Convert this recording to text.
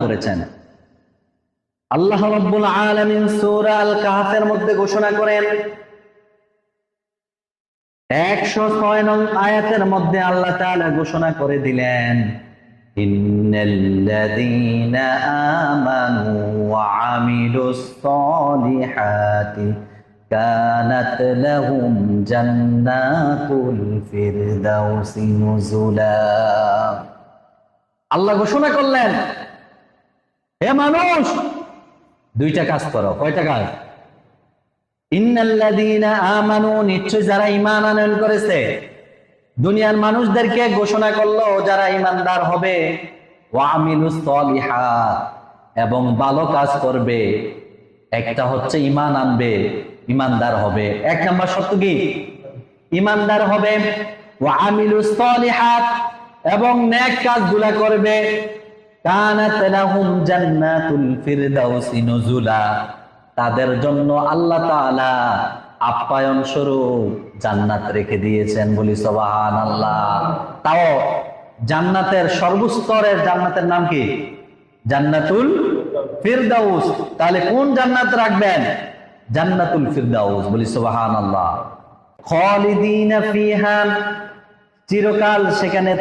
করেছেন। আল্লাহ রাব্বুল আলামিন সূরা আল কাহফের মধ্যে ঘোষণা করেন, 106 নং আয়াতের মধ্যে আল্লাহ তাআলা ঘোষণা করে দিলেন, ইন্নাল্লাযীনা আমানু ওয়া আমিলুস সলিহাতি কানাত লাহুম জান্নাতুল ফিরদাউসি নুজুলা। আল্লাহ ঘোষণা করলেন, হে মানুষ, দুইটা কাজ করো। কয়টা কাজ? ইন্নাল্লাযীনা আমানু, নিশ্চয় যারা ঈমান আনয়ন করেছে। দুনিয়ার মানুষদেরকে ঘোষণা করলো যারা ঈমানদার হবে, ওয়া আমিলুস সলিহাত, এবং ভালো কাজ করবে। একটা হচ্ছে ঈমান আনবে, ঈমানদার হবে। এক নাম্বার শর্ত কি? ঈমানদার হবে। ওয়া আমিলুস সলিহাত, এবং নেক কাজগুলা করবে। কানাত লাহুম জান্নাতুল ফিরদাউসি নুজুলা, তাদের জন্য আল্লাহ তাআলা আপ্যায়ন স্বরূপ জান্নাত রেখে দিয়েছেন। বলি সুবহানাল্লাহ। তাও জান্নাতের সর্বস্তরের জান্নাতের নাম কি? জান্নাতুল ফিরদাউস। তাহলে কোন জান্নাত রাখবেন? জান্নাতুল ফিরদাউস। বলি সুবহানাল্লাহ। খালিদিনা ফিহা, চিরকাল সেখানে